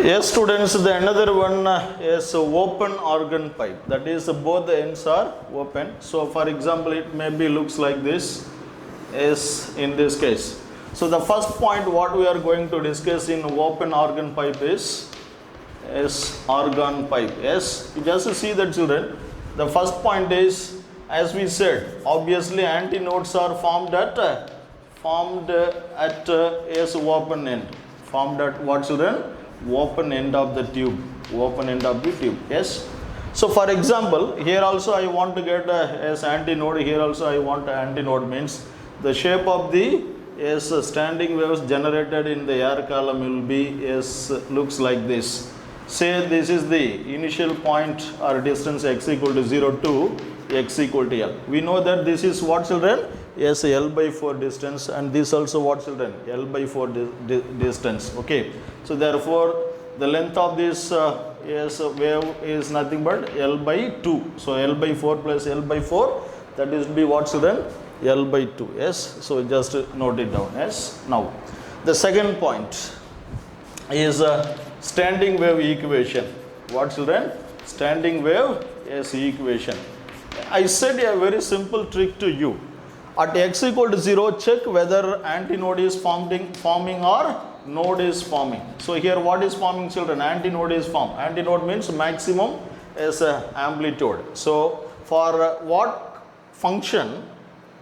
Yes, students, the another one is open organ pipe. That is, both the ends are open. So, for example, it maybe looks like this. Is in this case. So, the first point what we are going to discuss in open organ pipe is organ pipe. Yes, you just see that, children. The first point is, as we said, obviously antinodes are formed at is open end. Formed at what, children? Open end of the tube. Open end of the tube. Yes. So, for example, here also I want to get as antinode. Here also I want antinode, means the shape of the standing waves generated in the air column will be looks like this. Say this is the initial point or distance x equal to 0 to x equal to L. We know that this is what, children? Yes, L by 4 distance, and this also what, children? L by 4 distance. Okay. So, therefore, the length of this wave is nothing but L by 2. So, L by 4 plus L by 4, that is to be what, children? L by 2. Yes. So, just note it down. Yes. Now, the second point is standing wave equation. What, children? Standing wave equation. I said a very simple trick to you. At x equal to 0, check whether antinode is forming or node is forming. So, here what is forming, children? Antinode is formed. Antinode means maximum is amplitude. So, for what function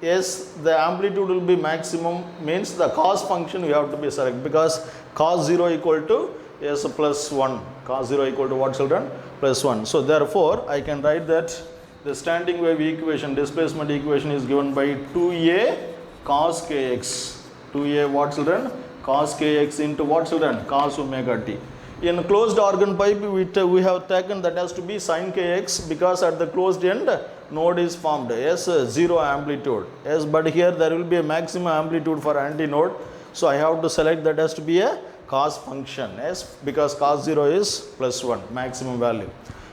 is the amplitude will be maximum, means the cos function you have to be select, because cos 0 equal to is plus 1. Cos 0 equal to what, children? Plus 1. So, therefore, I can write that the standing wave equation, displacement equation is given by 2a cos kx. 2a what, children? Cos kx into what, children? Cos omega t. In closed organ pipe, we have taken that has to be sin kx, because at the closed end node is formed. Yes, 0 amplitude. Yes, but here there will be a maximum amplitude for antinode. So, I have to select that has to be a cos function. Yes, because cos 0 is plus 1 maximum value.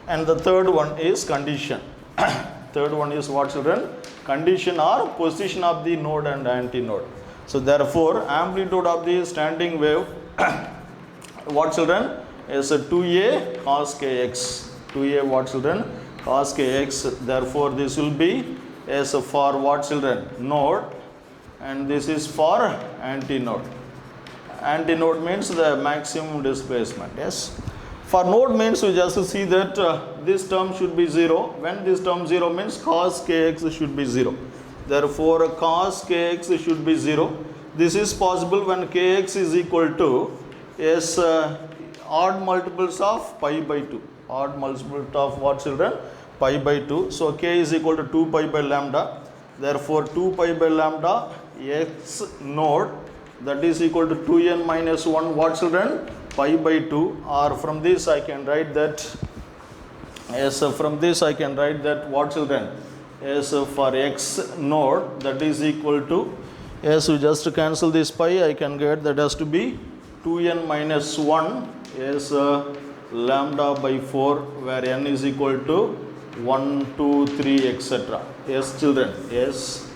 And the third one is condition. Third one is what, children? Condition or position of the node and antinode. So, therefore, amplitude of the standing wave what, children? Is 2a cos kx. 2a what, children? Cos kx. Therefore, this will be as for what, children? Node, and this is for antinode. Antinode means the maximum displacement. Yes. For node means we just see that this term should be 0. When this term 0 means cos kx should be 0. Therefore, cos kx should be 0. This is possible when kx is equal to odd multiples of pi by 2. Odd multiples of what, children? Pi by 2. So, k is equal to 2 pi by lambda. Therefore, 2 pi by lambda x node, that is equal to 2n minus 1 what, children? Pi by 2. Or from this I can write that from this I can write that what, children? For x node, that is equal to, we just cancel this pi, I can get that has to be 2n minus 1 lambda by 4, where n is equal to 1, 2, 3, etc. Yes, children. Yes.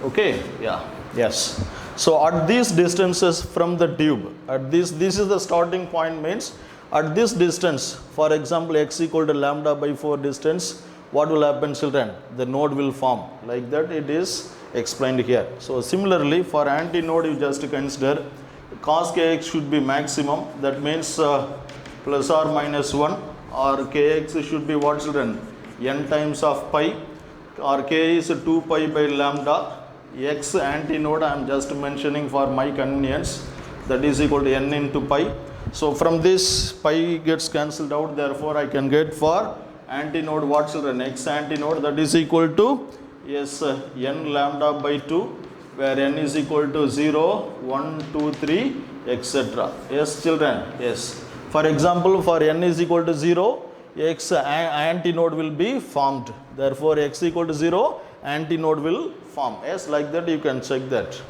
Okay. Yeah. Yes. So, at these distances from the tube, at this is the starting point, means at this distance, for example, x equal to lambda by 4 distance, what will happen, children? The node will form. Like that it is explained here. So, similarly, for antinode, you just consider cos kx should be maximum. That means plus or minus 1, or kx should be what, children? N times of pi, or k is 2 pi by lambda. X antinode I am just mentioning for my convenience, that is equal to n into pi. So, from this pi gets cancelled out, therefore, I can get for antinode what, children? X antinode, that is equal to n lambda by 2, where n is equal to 0, 1, 2, 3, etc. Yes, children. Yes. For example, for n is equal to 0, x antinode will be formed. Therefore, x equal to 0, antinode will form. Yes, like that you can check that.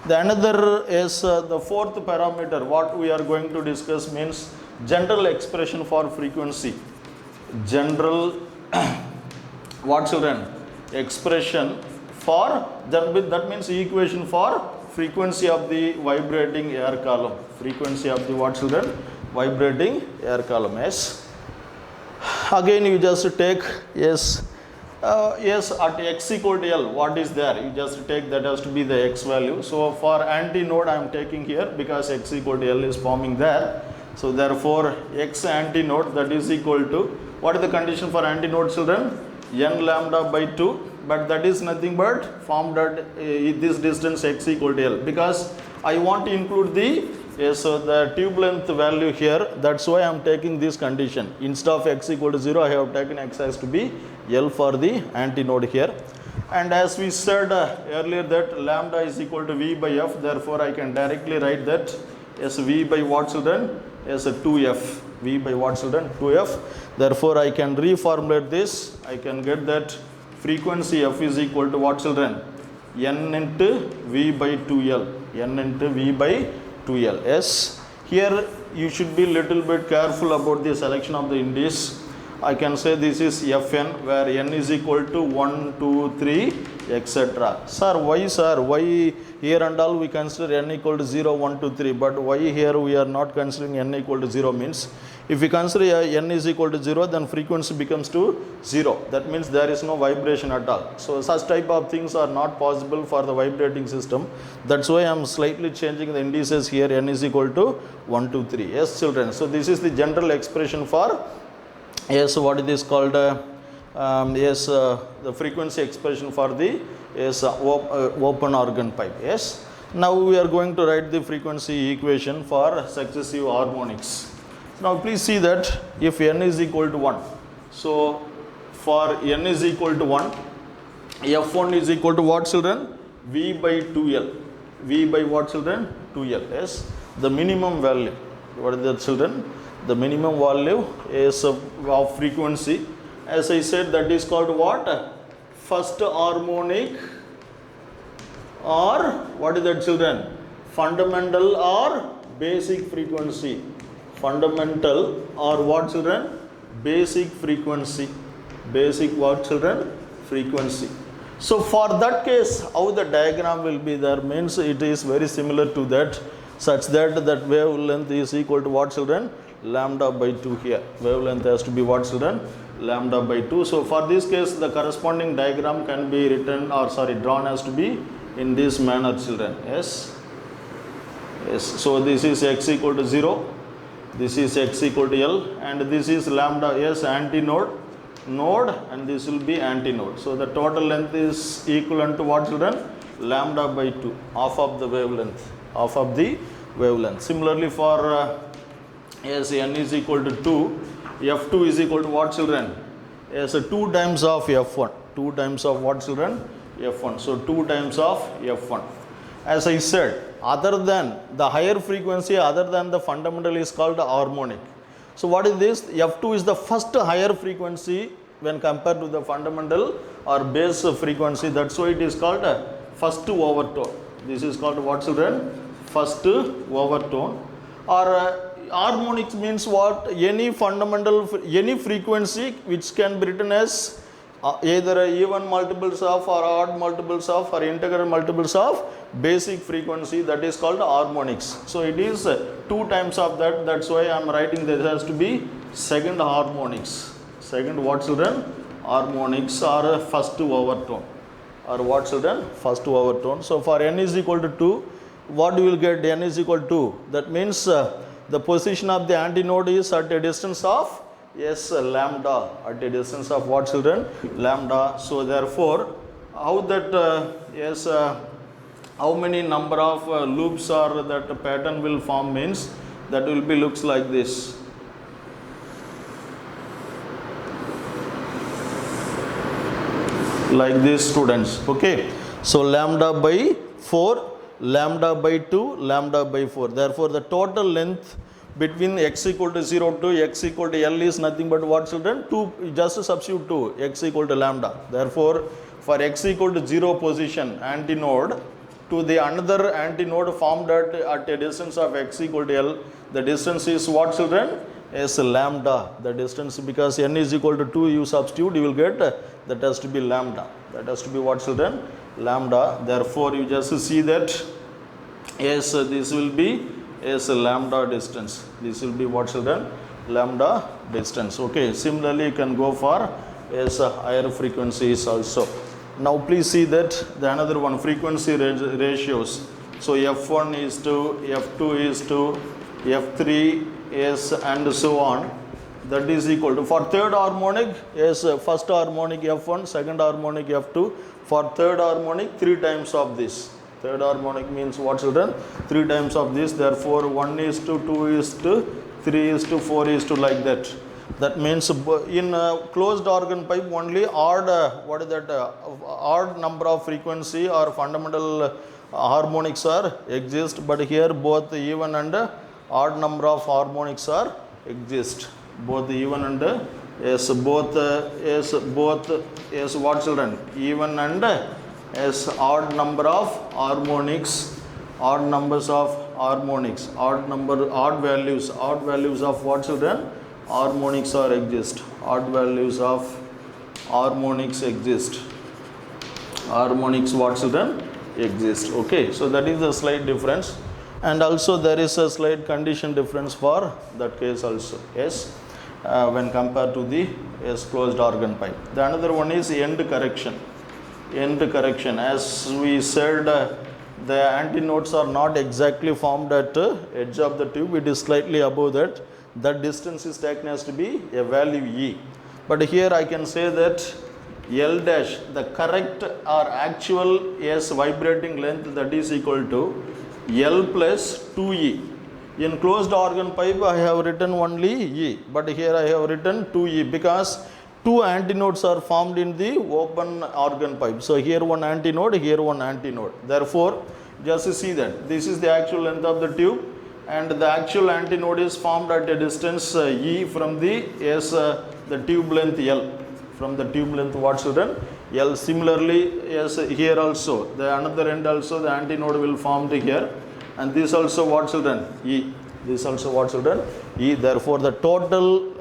The another is the fourth parameter what we are going to discuss, means general expression for frequency. General what, children? Expression for that means equation for frequency of the vibrating air column. Frequency of the what, children? vibrating air column. Yes. Again you just take yes, yes, at x equal to L, what is there? You just take that has to be the x value. So for antinode I am taking here because x equal to L is forming there. So therefore x antinode, that is equal to, what is the condition for antinode, children? N lambda by 2, but that is nothing but formed at this distance x equal to L, because I want to include the so the tube length value here. That's why I am taking this condition. Instead of x equal to 0, I have taken x as to be L for the antinode here. And as we said earlier that lambda is equal to V by F, therefore I can directly write that as V by what, children? As a 2F. V by what, children? 2F. Therefore I can reformulate this. I can get that frequency F is equal to what, children? N into V by 2L. N into V by 2L. Yes. Here you should be little bit careful about the selection of the indices. I can say this is Fn, where n is equal to 1, 2, 3, etc. Sir, why here and all we consider n equal to 0, 1, 2, 3, but why here we are not considering n equal to 0 means, if we consider n is equal to 0, then frequency becomes to 0. That means there is no vibration at all. So such type of things are not possible for the vibrating system. That's why I am slightly changing the indices here. N is equal to 1, 2, 3. Yes, children. So this is the general expression for yes, what it is called yes, the frequency expression for the yes, open organ pipe. Yes. Now we are going to write the frequency equation for successive harmonics. Now please see that if n is equal to 1, so for n is equal to 1, F1 is equal to what, children? V by 2L. V by what, children? 2L. Yes. The minimum value. What is that, children? The minimum value is of frequency. As I said, that is called what? First harmonic, or what is that, children? Fundamental or basic frequency. Fundamental or what, children? Basic frequency. Basic what, children? Frequency. So for that case, how the diagram will be there means it is very similar to that, such that that wavelength is equal to what, children? Lambda by 2 here. Wavelength has to be what, children? Lambda by 2. So for this case, the corresponding diagram can be written, or sorry, drawn as to be in this manner, children. Yes. Yes. So this is x equal to 0. This is x equal to L, and this is lambda, yes, antinode, node, and this will be antinode. So the total length is equivalent to what, children? Lambda by 2, half of the wavelength. Half of the wavelength. Similarly for yes, n is equal to 2, F2 is equal to what, children? Yes, 2 times of F1. 2 times of what, children? F1. So 2 times of F1. As I said, other than the higher frequency, other than the fundamental, is called harmonic. So what is this? F2 is the first higher frequency when compared to the fundamental or base frequency. That's why it is called first overtone. This is called what, children? First overtone. Or harmonics means what? Any fundamental, any frequency which can be written as either even multiples of or odd multiples of or integral multiples of basic frequency, that is called harmonics. So it is 2 times of that. That's why I am writing this has to be second harmonics. Second what, children? Harmonics, or first overtone. Or what, children? First overtone. So for n is equal to 2, what you will get? N is equal to 2. That means the position of the antinode is at a distance of, yes, lambda, at a distance of what, children? Lambda. So therefore, how that yes, how many number of loops or that pattern will form means, that will be looks like this. Like this, students. Okay. So lambda by 4, lambda by 2, lambda by 4. Therefore the total length between x equal to 0 to x equal to L is nothing but what, children? 2, just substitute 2, x equal to lambda. Therefore for x equal to 0 position antinode to the another antinode formed at a distance of x equal to L, the distance is what, children? Is lambda. The distance, because n is equal to 2, you substitute, you will get that has to be lambda. That has to be what, children? Lambda. Therefore you just see that yes, this will be is lambda distance. This will be what children? Lambda distance. Okay, similarly you can go for higher frequencies also. Now please see that the another one, frequency ratios. So f1 is to f2 is to f3 is and so on. That is equal to, for third harmonic is first harmonic f1, second harmonic f2. For third harmonic 3 times of this. Third harmonic means what children? 3 times of this. Therefore 1 is to 2 is to 3 is to 4 is to like that. That means in closed organ pipe only odd odd number of frequency or fundamental harmonics are exist, but here both even and odd number of harmonics are exist. Both even and both what children? Even and odd number of harmonics, odd numbers of harmonics, odd values of what children? Harmonics are exist. Odd values of harmonics exist. Harmonics what children? Exist. Okay, so that is a slight difference, and also there is a slight condition difference for that case also. Yes, when compared to the closed organ pipe. The another one is end correction. End correction, as we said, the antinodes are not exactly formed at edge of the tube. It is slightly above that. That distance is taken as to be a value E. But here I can say that L dash, the correct or actual vibrating length, that is equal to L plus 2E. In closed organ pipe I have written only E, but here I have written 2E because 2 antinodes are formed in the open organ pipe. So here one antinode, here one antinode. Therefore, just see that this is the actual length of the tube, and the actual antinode is formed at a distance E from the the tube length L. From the tube length what children? L. Similarly, here also the another end also the antinode will form here, and this also what children? E. This also what children? E. Therefore, the total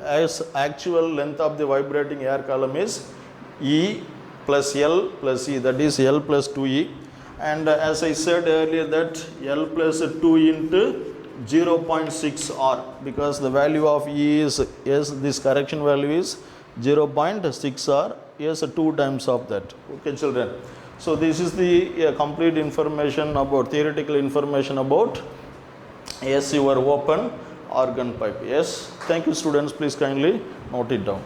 actual length of the vibrating air column is E plus L plus E, that is L plus 2E. And as I said earlier that L plus 2 into 0.6 R, because the value of E is this correction value is 0.6 R, is 2 times of that. Okay children, so this is the complete information about, theoretical information about your open organ pipe. Yes, thank you students, please kindly note it down.